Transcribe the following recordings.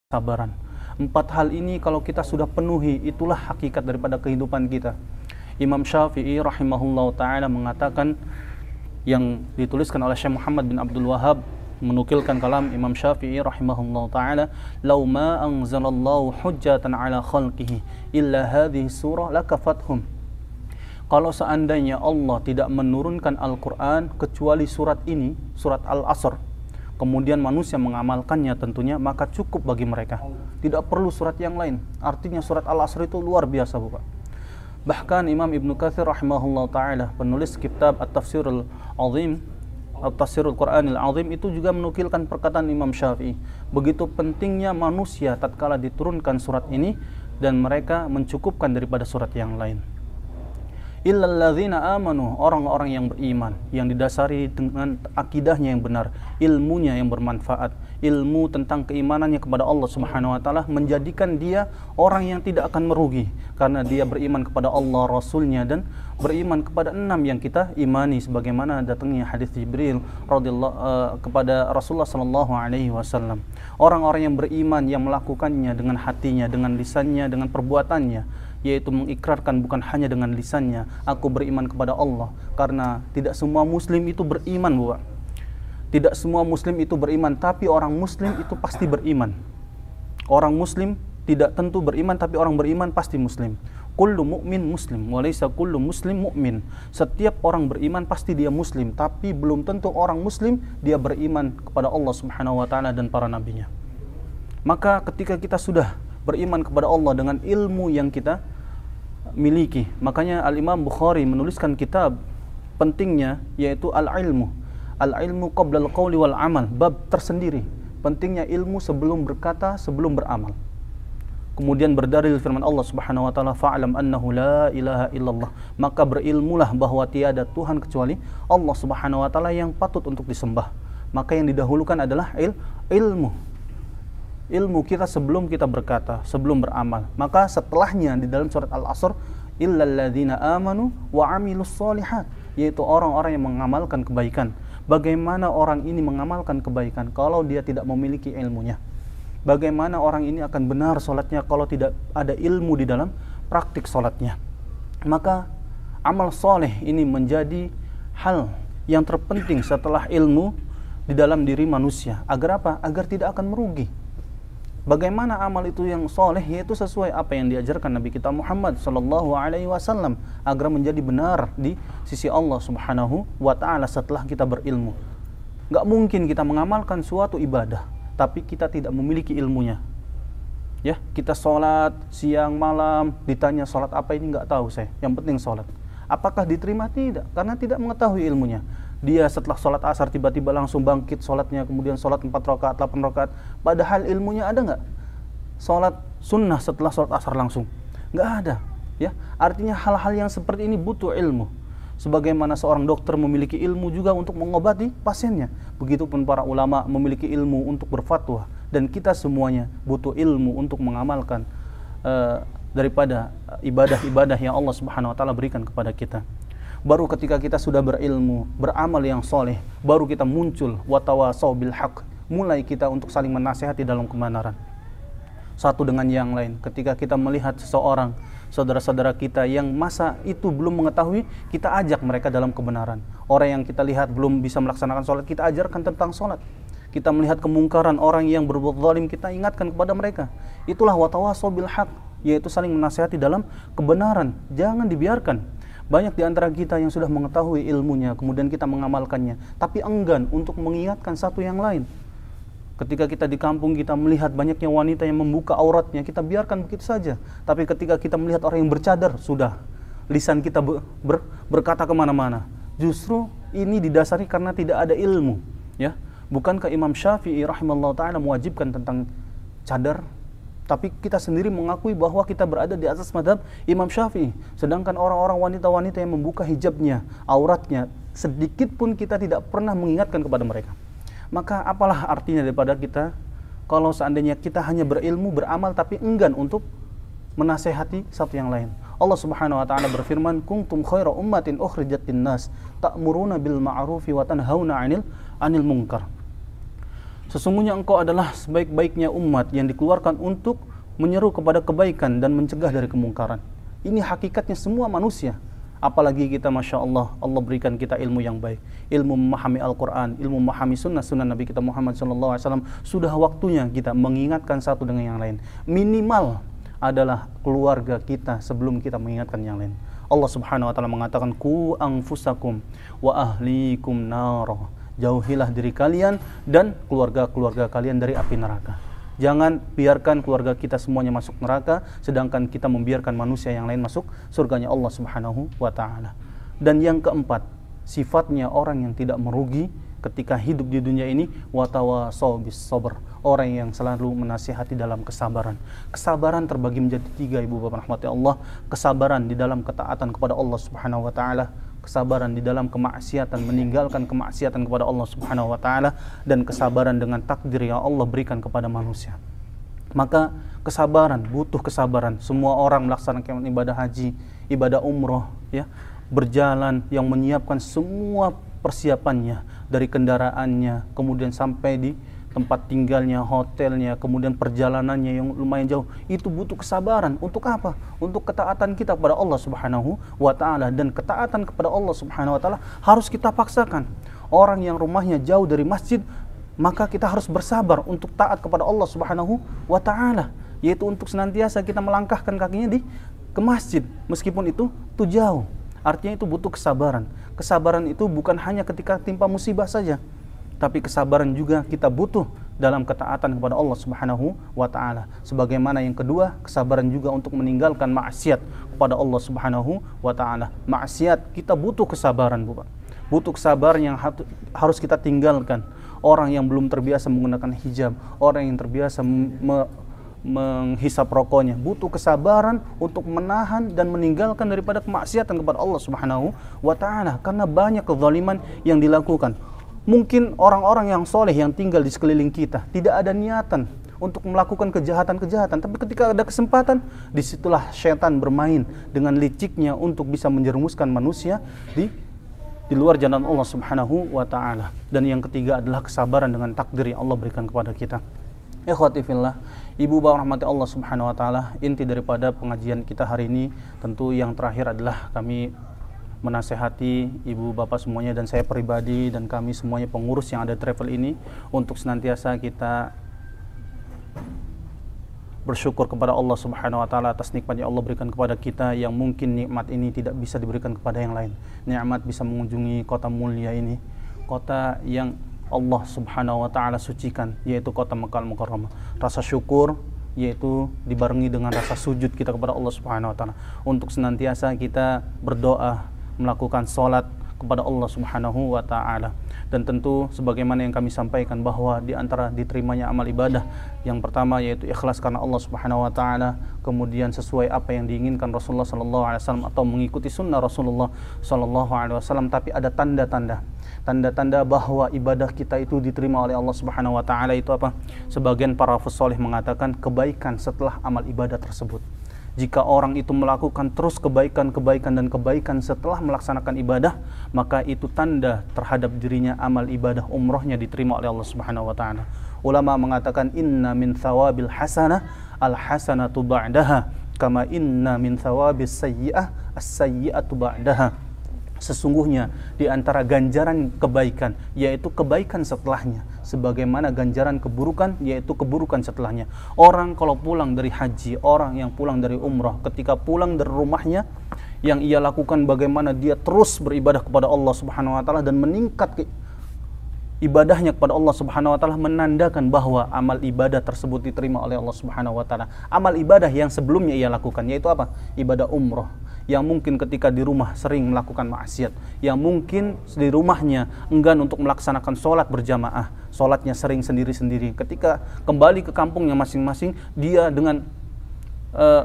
kesabaran. 4 hal ini kalau kita sudah penuhi, itulah hakikat daripada kehidupan kita. Imam Syafi'i rahimahullah ta'ala mengatakan, yang dituliskan oleh Syekh Muhammad bin Abdul Wahhab, menukilkan kalam Imam Syafi'i rahimahullah ta'ala, "Lau ma anzalallahu hujjatan ala khalqihi illa hadhihi surah lakafathum." Kalau seandainya Allah tidak menurunkan Al-Quran kecuali surat ini, surat Al-Asr, kemudian manusia mengamalkannya tentunya, maka cukup bagi mereka. Tidak perlu surat yang lain. Artinya surat Al-Asr itu luar biasa, Bapak. Bahkan Imam Ibnu Katsir rahimahullah ta'ala, penulis kitab At-Tafsirul Azim, At-Tafsirul Quranil Azim, itu juga menukilkan perkataan Imam Syafi'i. Begitu pentingnya manusia tatkala diturunkan surat ini, dan mereka mencukupkan daripada surat yang lain. Illalladzina amanu, orang-orang yang beriman, yang didasari dengan akidahnya yang benar, ilmunya yang bermanfaat, ilmu tentang keimanannya kepada Allah Subhanahu wa taala, menjadikan dia orang yang tidak akan merugi karena dia beriman kepada Allah, Rasulnya, dan beriman kepada 6 yang kita imani, sebagaimana datangnya hadis Jibril radhiyallahu kepada Rasulullah sallallahu alaihi wasallam. Orang-orang yang beriman, yang melakukannya dengan hatinya, dengan lisannya, dengan perbuatannya, yaitu mengikrarkan bukan hanya dengan lisannya, aku beriman kepada Allah. Karena tidak semua muslim itu beriman, Bapak. Tidak semua muslim itu beriman, tapi orang muslim itu pasti beriman. Orang muslim tidak tentu beriman, tapi orang beriman pasti muslim. Kullu mu'min muslim, walaysa kullu muslim mu'min. Setiap orang beriman pasti dia muslim, tapi belum tentu orang muslim dia beriman kepada Allah Subhanahu wa taala dan para nabinya. Maka ketika kita sudah beriman kepada Allah dengan ilmu yang kita miliki, makanya Al-Imam Bukhari menuliskan kitab pentingnya, yaitu Al-Ilmu. Al-Ilmu qabla al-qawli wal amal, bab tersendiri, pentingnya ilmu sebelum berkata, sebelum beramal. Kemudian berdalil firman Allah Subhanahu wa taala, fa'lam annahu la ilaha illallah, maka berilmulah bahwa tiada Tuhan kecuali Allah Subhanahu wa taala yang patut untuk disembah. Maka yang didahulukan adalah ilmu. Ilmu kita sebelum kita berkata, sebelum beramal. Maka setelahnya di dalam surat Al-Asr, illalladzina amanu wa amilus solihat, yaitu orang-orang yang mengamalkan kebaikan. Bagaimana orang ini mengamalkan kebaikan kalau dia tidak memiliki ilmunya? Bagaimana orang ini akan benar sholatnya kalau tidak ada ilmu di dalam praktik sholatnya? Maka amal soleh ini menjadi hal yang terpenting setelah ilmu di dalam diri manusia. Agar apa? Agar tidak akan merugi. Bagaimana amal itu yang soleh, yaitu sesuai apa yang diajarkan Nabi kita Muhammad sallallahu alaihi wasallam, agar menjadi benar di sisi Allah Subhanahu wa taala setelah kita berilmu. Gak mungkin kita mengamalkan suatu ibadah tapi kita tidak memiliki ilmunya. Ya, kita sholat siang malam, ditanya sholat apa ini, nggak tahu saya. Yang penting sholat. Apakah diterima? Tidak, karena tidak mengetahui ilmunya. Dia setelah sholat asar tiba-tiba langsung bangkit sholatnya, kemudian sholat 4 rakaat, 8 rakaat. Padahal ilmunya ada nggak? Sholat sunnah setelah sholat asar langsung? Nggak ada. Ya, artinya hal-hal yang seperti ini butuh ilmu. Sebagaimana seorang dokter memiliki ilmu juga untuk mengobati pasiennya, begitupun para ulama memiliki ilmu untuk berfatwa. Dan kita semuanya butuh ilmu untuk mengamalkan daripada ibadah-ibadah yang Allah Subhanahu wa taala berikan kepada kita. Baru ketika kita sudah berilmu, beramal yang soleh, baru kita muncul watawasau bil haq, mulai kita untuk saling menasihati dalam kebenaran satu dengan yang lain. Ketika kita melihat seseorang, saudara-saudara kita yang masa itu belum mengetahui, kita ajak mereka dalam kebenaran. Orang yang kita lihat belum bisa melaksanakan sholat, kita ajarkan tentang sholat. Kita melihat kemungkaran orang yang berbuat zalim, kita ingatkan kepada mereka. Itulah watawasau bil haq, yaitu saling menasihati dalam kebenaran. Jangan dibiarkan. Banyak di antara kita yang sudah mengetahui ilmunya, kemudian kita mengamalkannya, tapi enggan untuk mengingatkan satu yang lain. Ketika kita di kampung, kita melihat banyaknya wanita yang membuka auratnya, kita biarkan begitu saja. Tapi ketika kita melihat orang yang bercadar, sudah lisan kita berkata kemana-mana. Justru ini didasari karena tidak ada ilmu. Ya, bukankah Imam Syafi'i rahimahullah ta'ala mewajibkan tentang cadar? Tapi kita sendiri mengakui bahwa kita berada di atas mazhab Imam Syafi'i. Sedangkan orang-orang wanita-wanita yang membuka hijabnya, auratnya, sedikit pun kita tidak pernah mengingatkan kepada mereka. Maka apalah artinya daripada kita kalau seandainya kita hanya berilmu, beramal, tapi enggan untuk menasehati satu yang lain. Allah Subhanahu wa taala berfirman, kuntum khaira ummatin ukhrijat linnas ta'muruna bil ma'rufi wa tanhauna 'anil munkar. Sesungguhnya engkau adalah sebaik-baiknya umat yang dikeluarkan untuk menyeru kepada kebaikan dan mencegah dari kemungkaran. Ini hakikatnya semua manusia. Apalagi kita, Masya Allah, Allah berikan kita ilmu yang baik, ilmu memahami Al-Quran, ilmu memahami sunnah Nabi kita Muhammad SAW. Sudah waktunya kita mengingatkan satu dengan yang lain. Minimal adalah keluarga kita sebelum kita mengingatkan yang lain. Allah Subhanahu wa Ta'ala mengatakan, Ku anfusakum wa ahlikum naro. Jauhilah diri kalian dan keluarga-keluarga kalian dari api neraka. Jangan biarkan keluarga kita semuanya masuk neraka, sedangkan kita membiarkan manusia yang lain masuk surganya Allah Subhanahu wa Ta'ala. Dan yang keempat, sifatnya orang yang tidak merugi ketika hidup di dunia ini, watawasau bis sabr, orang yang selalu menasihati dalam kesabaran. Kesabaran terbagi menjadi tiga, ibu bapak rahmati Allah. Kesabaran di dalam ketaatan kepada Allah Subhanahu wa Ta'ala, kesabaran di dalam kemaksiatan, meninggalkan kemaksiatan kepada Allah Subhanahu wa Ta'ala, dan kesabaran dengan takdir yang Allah berikan kepada manusia. Maka kesabaran, butuh kesabaran. Semua orang melaksanakan ibadah haji, ibadah umroh, ya, berjalan yang menyiapkan semua persiapannya, dari kendaraannya, kemudian sampai di tempat tinggalnya, hotelnya, kemudian perjalanannya yang lumayan jauh. Itu butuh kesabaran. Untuk apa? Untuk ketaatan kita kepada Allah Subhanahu wa Ta'ala. Dan ketaatan kepada Allah Subhanahu wa Ta'ala harus kita paksakan. Orang yang rumahnya jauh dari masjid, maka kita harus bersabar untuk taat kepada Allah Subhanahu wa Ta'ala, yaitu untuk senantiasa kita melangkahkan kakinya ke masjid meskipun itu jauh. Artinya itu butuh kesabaran. Kesabaran itu bukan hanya ketika timpa musibah saja, tapi kesabaran juga kita butuh dalam ketaatan kepada Allah Subhanahu wa Ta'ala. Sebagaimana yang kedua, kesabaran juga untuk meninggalkan maksiat kepada Allah Subhanahu wa Ta'ala. Maksiat kita butuh kesabaran, Bapak. Butuh kesabaran yang harus kita tinggalkan. Orang yang belum terbiasa menggunakan hijab, orang yang terbiasa menghisap rokoknya, butuh kesabaran untuk menahan dan meninggalkan daripada kemaksiatan kepada Allah Subhanahu wa Ta'ala, karena banyak kezaliman yang dilakukan. Mungkin orang-orang yang soleh yang tinggal di sekeliling kita tidak ada niatan untuk melakukan kejahatan-kejahatan, tapi ketika ada kesempatan, disitulah syaitan bermain dengan liciknya untuk bisa menjerumuskan manusia di luar jalan Allah Subhanahu wa Ta'ala. Dan yang ketiga adalah kesabaran dengan takdir yang Allah berikan kepada kita. Ikhwati fillah, ibu bapak rahmati Allah Subhanahu wa Ta'ala, inti daripada pengajian kita hari ini tentu yang terakhir adalah kami menasehati ibu bapak semuanya dan saya pribadi dan kami semuanya pengurus yang ada travel ini untuk senantiasa kita bersyukur kepada Allah Subhanahu wa Ta'ala atas nikmat yang Allah berikan kepada kita, yang mungkin nikmat ini tidak bisa diberikan kepada yang lain. Nikmat bisa mengunjungi kota mulia ini, kota yang Allah Subhanahu wa Ta'ala sucikan, yaitu kota Makkah Al-Mukarramah. Rasa syukur yaitu dibarengi dengan rasa sujud kita kepada Allah Subhanahu wa Ta'ala, untuk senantiasa kita berdoa, melakukan salat kepada Allah Subhanahu wa Ta'ala. Dan tentu sebagaimana yang kami sampaikan, bahwa di antara diterimanya amal ibadah yang pertama yaitu ikhlas karena Allah Subhanahu wa Ta'ala, kemudian sesuai apa yang diinginkan Rasulullah sallallahu alaihi wasallam atau mengikuti sunnah Rasulullah sallallahu alaihi wasallam. Tapi ada tanda-tanda bahwa ibadah kita itu diterima oleh Allah Subhanahu wa Ta'ala itu apa? Sebagian para saleh mengatakan kebaikan setelah amal ibadah tersebut. Jika orang itu melakukan terus kebaikan setelah melaksanakan ibadah, maka itu tanda terhadap dirinya amal ibadah umrohnya diterima oleh Allah Subhanahu wa Ta'ala. Ulama mengatakan inna min thawabil hasanah al hasanatu ba'daha kama inna min thawabis sayyi'ah as-sayyi'atu ba'daha. Sesungguhnya di antara ganjaran kebaikan yaitu kebaikan setelahnya, sebagaimana ganjaran keburukan yaitu keburukan setelahnya. Orang kalau pulang dari haji, orang yang pulang dari umrah, ketika pulang dari rumahnya, yang ia lakukan bagaimana dia terus beribadah kepada Allah Subhanahu wa Ta'ala dan meningkat ibadahnya kepada Allah Subhanahu wa Ta'ala, menandakan bahwa amal ibadah tersebut diterima oleh Allah Subhanahu wa Ta'ala. Amal ibadah yang sebelumnya ia lakukan yaitu apa? Ibadah umrah, yang mungkin ketika di rumah sering melakukan maksiat, yang mungkin di rumahnya enggan untuk melaksanakan sholat berjamaah, sholatnya sering sendiri-sendiri. Ketika kembali ke kampungnya masing-masing, dia dengan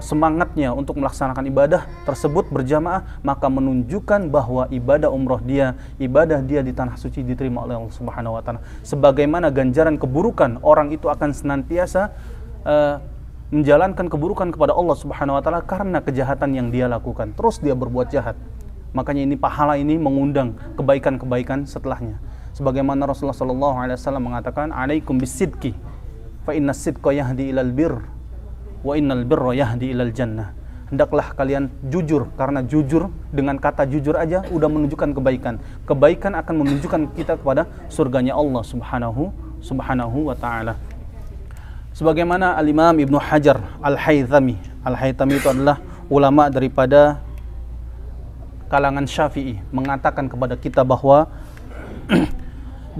semangatnya untuk melaksanakan ibadah tersebut berjamaah, maka menunjukkan bahwa ibadah umroh dia, ibadah dia di tanah suci diterima oleh Allah Subhanahu wa Ta'ala. Sebagaimana ganjaran keburukan, orang itu akan senantiasa menjalankan keburukan kepada Allah Subhanahu wa Ta'ala karena kejahatan yang dia lakukan. Terus dia berbuat jahat. Makanya ini pahala ini mengundang kebaikan-kebaikan setelahnya. Sebagaimana Rasulullah sallallahu alaihi wasallam mengatakan, "Alaikum bisidqi, fa inna sidqa yahdi ilal birr, wa innal birra yahdi ilal jannah." Hendaklah kalian jujur, karena jujur, dengan kata jujur aja udah menunjukkan kebaikan. Kebaikan akan menunjukkan kita kepada surganya Allah subhanahu wa ta'ala. Sebagaimana Al-Imam Ibnu Hajar Al-Haythami itu adalah ulama daripada kalangan Syafi'i, mengatakan kepada kita bahwa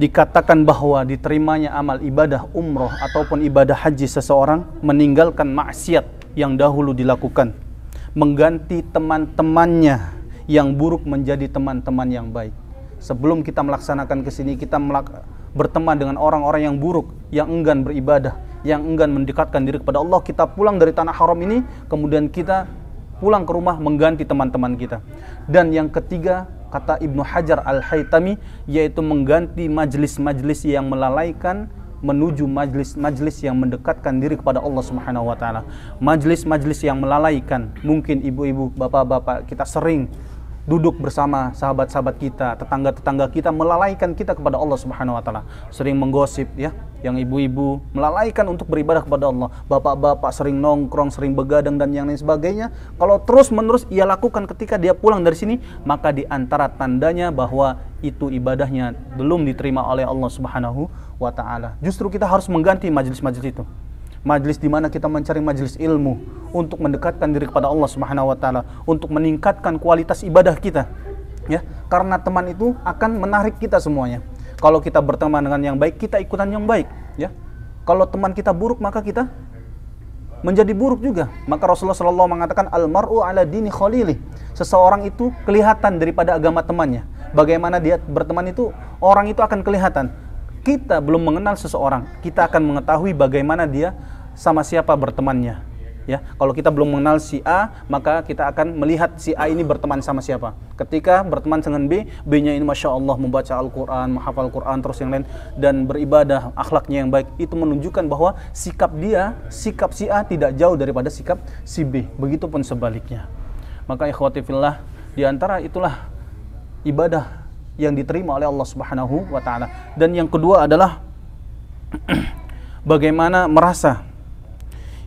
dikatakan bahwa diterimanya amal ibadah umroh ataupun ibadah haji seseorang meninggalkan maksiat yang dahulu dilakukan, mengganti teman-temannya yang buruk menjadi teman-teman yang baik. Sebelum kita melaksanakan kesini, kita berteman dengan orang-orang yang buruk, yang enggan beribadah, yang enggan mendekatkan diri kepada Allah. Kita pulang dari tanah haram ini, kemudian kita pulang ke rumah mengganti teman-teman kita. Dan yang ketiga, kata Ibnu Hajar Al-Haytami, yaitu mengganti majlis-majlis yang melalaikan menuju majlis-majlis yang mendekatkan diri kepada Allah Subhanahu wa taala. Majlis-majlis yang melalaikan, mungkin ibu-ibu, bapak-bapak kita sering duduk bersama sahabat-sahabat kita, tetangga-tetangga kita, melalaikan kita kepada Allah Subhanahu wa taala. Sering menggosip ya, yang ibu-ibu melalaikan untuk beribadah kepada Allah. Bapak-bapak sering nongkrong, sering begadang dan yang lain sebagainya. Kalau terus-menerus ia lakukan ketika dia pulang dari sini, maka di antara tandanya bahwa itu ibadahnya belum diterima oleh Allah Subhanahu wa taala. Justru kita harus mengganti majlis-majlis itu. Majlis di mana kita mencari majlis ilmu untuk mendekatkan diri kepada Allah Subhanahu wa taala, untuk meningkatkan kualitas ibadah kita. Ya, karena teman itu akan menarik kita semuanya. Kalau kita berteman dengan yang baik, kita ikutan yang baik, ya. Kalau teman kita buruk, maka kita menjadi buruk juga. Maka Rasulullah SAW mengatakan al-mar'u ala dini khalili. Seseorang itu kelihatan daripada agama temannya. Bagaimana dia berteman itu, orang itu akan kelihatan. Kita belum mengenal seseorang, kita akan mengetahui bagaimana dia sama siapa bertemannya. Ya, kalau kita belum mengenal si A, maka kita akan melihat si A ini berteman sama siapa. Ketika berteman dengan B, B-nya ini Masya Allah membaca Al-Quran, menghafal Al-Quran, terus yang lain, dan beribadah, akhlaknya yang baik, itu menunjukkan bahwa sikap si A tidak jauh daripada sikap si B. Begitupun sebaliknya. Maka ikhwati fillah, di antara itulah ibadah yang diterima oleh Allah Subhanahu wa taala. Dan yang kedua adalah bagaimana merasa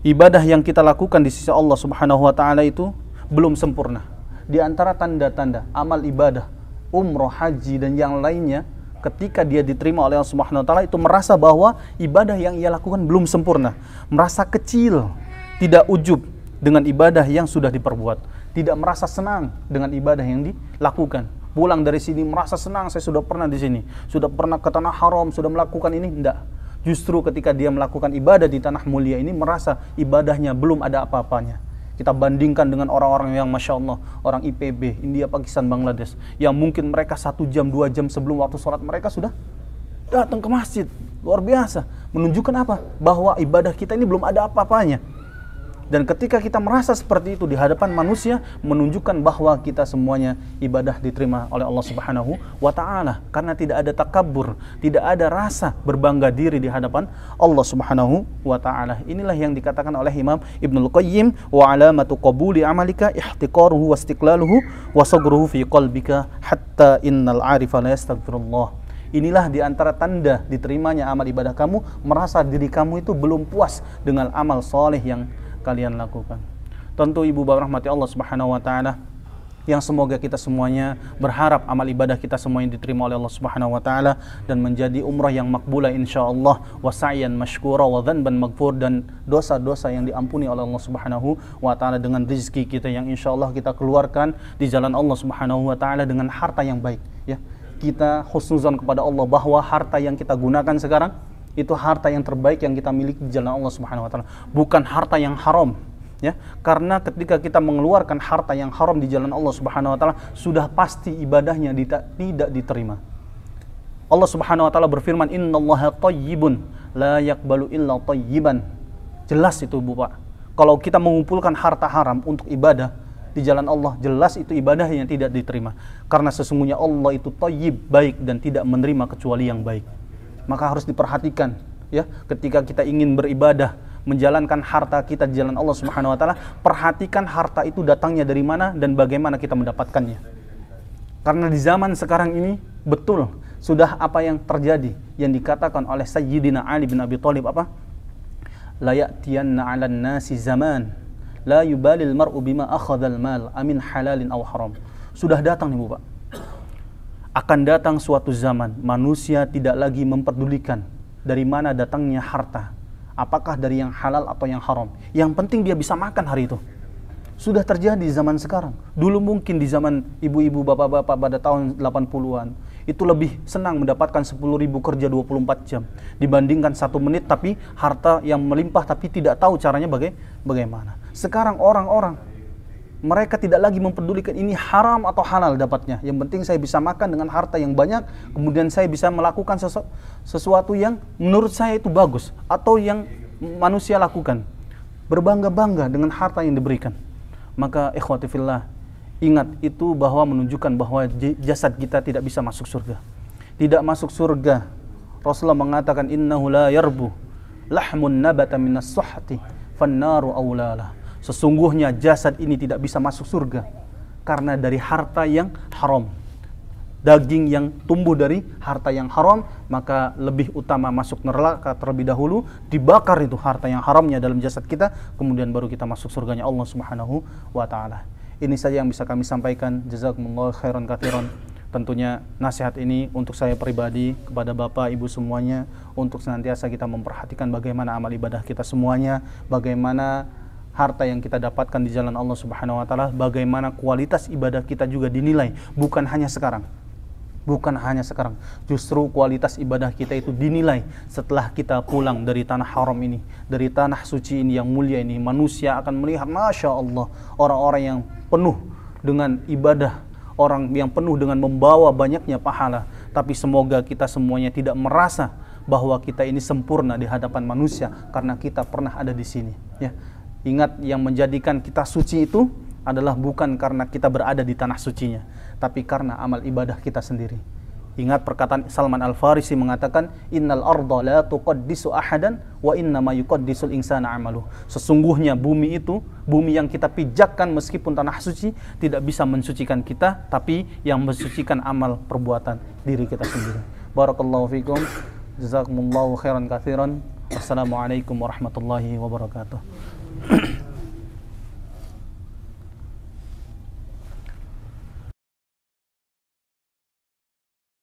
ibadah yang kita lakukan di sisi Allah Subhanahu wa taala itu belum sempurna. Di antara tanda-tanda amal ibadah umroh, haji dan yang lainnya, ketika dia diterima oleh Allah Subhanahu wa taala, itu merasa bahwa ibadah yang ia lakukan belum sempurna, merasa kecil, tidak ujub dengan ibadah yang sudah diperbuat, tidak merasa senang dengan ibadah yang dilakukan. Pulang dari sini merasa senang, saya sudah pernah di sini, sudah pernah ke tanah haram, sudah melakukan ini. Enggak. Justru ketika dia melakukan ibadah di tanah mulia ini, merasa ibadahnya belum ada apa-apanya. Kita bandingkan dengan orang-orang yang Masya Allah, orang IPB, India, Pakistan, Bangladesh, yang mungkin mereka 1 jam, 2 jam sebelum waktu sholat mereka sudah datang ke masjid. Luar biasa. Menunjukkan apa? Bahwa ibadah kita ini belum ada apa-apanya. Dan ketika kita merasa seperti itu di hadapan manusia, menunjukkan bahwa kita semuanya ibadah diterima oleh Allah Subhanahu wa taala, karena tidak ada takabur, tidak ada rasa berbangga diri di hadapan Allah Subhanahu wa taala. Inilah yang dikatakan oleh Imam Ibnul Qayyim, wa alamatu qabuli amalika ihtiqaruhu wa istiqlaluhu wa sagruhu fi qalbika hatta innal arifa la yastaghfirullah. Inilah di antara tanda diterimanya amal ibadah kamu, merasa diri kamu itu belum puas dengan amal soleh yang kalian lakukan. Tentu ibu bapak rahmati Allah Subhanahu wa taala, yang semoga kita semuanya berharap amal ibadah kita semuanya diterima oleh Allah Subhanahu wa taala dan menjadi umrah yang makbulah insyaallah, wa sa'yan mashkura wa dhanban maghfur, dan dosa-dosa yang diampuni oleh Allah Subhanahu wa taala, dengan rezeki kita yang insyaallah kita keluarkan di jalan Allah Subhanahu wa taala dengan harta yang baik, ya. Kita husnuzan kepada Allah bahwa harta yang kita gunakan sekarang itu harta yang terbaik yang kita miliki di jalan Allah Subhanahu wa taala, bukan harta yang haram, ya. Karena ketika kita mengeluarkan harta yang haram di jalan Allah Subhanahu wa taala, sudah pasti ibadahnya tidak diterima. Allah Subhanahu wa taala berfirman, "Innallaha thayyibun la yaqbalu illa thayyiban." Jelas itu, Bu Pak. Kalau kita mengumpulkan harta haram untuk ibadah di jalan Allah, jelas itu ibadah yang tidak diterima. Karena sesungguhnya Allah itu thayyib, baik, dan tidak menerima kecuali yang baik. Maka harus diperhatikan, ya, ketika kita ingin beribadah, menjalankan harta kita di jalan Allah Subhanahu wa taala, perhatikan harta itu datangnya dari mana dan bagaimana kita mendapatkannya. Karena di zaman sekarang ini betul Sudah apa yang terjadi yang dikatakan oleh Sayyidina Ali bin Abi Thalib apa? La ya'tiyanna 'alan nasi zaman la yubalil mar'u bima akhadhal mal amin halalin aw haram. Sudah datang nih Bu Pak. Akan datang suatu zaman manusia tidak lagi memperdulikan dari mana datangnya harta. Apakah dari yang halal atau yang haram. Yang penting dia bisa makan hari itu. Sudah terjadi di zaman sekarang. Dulu mungkin di zaman ibu-ibu, bapak-bapak pada tahun 80-an itu lebih senang mendapatkan 10.000 kerja 24 jam dibandingkan 1 menit tapi harta yang melimpah tapi tidak tahu caranya bagaimana. Sekarang orang-orang mereka tidak lagi mempedulikan ini haram atau halal dapatnya. Yang penting saya bisa makan dengan harta yang banyak, kemudian saya bisa melakukan sesuatu yang menurut saya itu bagus atau yang manusia lakukan. Berbangga-bangga dengan harta yang diberikan. Maka ikhwati fillah, ingat itu bahwa menunjukkan bahwa jasad kita tidak bisa masuk surga. Tidak masuk surga. Rasulullah mengatakan innahu la yarbu lahmun nabata minas suhti fannaru awlalah. Sesungguhnya jasad ini tidak bisa masuk surga karena dari harta yang haram. Daging yang tumbuh dari harta yang haram, maka lebih utama masuk neraka terlebih dahulu, dibakar itu harta yang haramnya dalam jasad kita, kemudian baru kita masuk surganya Allah Subhanahu wa taala. Ini saja yang bisa kami sampaikan. Jazakumullah khairan katsiran. Tentunya nasihat ini untuk saya pribadi, kepada Bapak, Ibu semuanya, untuk senantiasa kita memperhatikan bagaimana amal ibadah kita semuanya, bagaimana harta yang kita dapatkan di jalan Allah Subhanahu wa taala, bagaimana kualitas ibadah kita juga dinilai, bukan hanya sekarang. Bukan hanya sekarang, justru kualitas ibadah kita itu dinilai setelah kita pulang dari tanah haram ini, dari tanah suci ini yang mulia ini. Manusia akan melihat, Masya Allah, orang-orang yang penuh dengan ibadah, orang yang penuh dengan membawa banyaknya pahala. Tapi semoga kita semuanya tidak merasa bahwa kita ini sempurna di hadapan manusia karena kita pernah ada di sini. Ya, ingat, yang menjadikan kita suci itu adalah bukan karena kita berada di tanah sucinya, tapi karena amal ibadah kita sendiri. Ingat perkataan Salman Al-Farisi mengatakan, innal arda la tuqaddisu ahadan wa innama yuqaddisul insana amaluh. Sesungguhnya bumi itu, bumi yang kita pijakkan meskipun tanah suci, tidak bisa mensucikan kita, tapi yang mensucikan amal perbuatan diri kita sendiri. Barakallahu fikum. Jazakumullahu khairan katsiran. Assalamualaikum warahmatullahi wabarakatuh.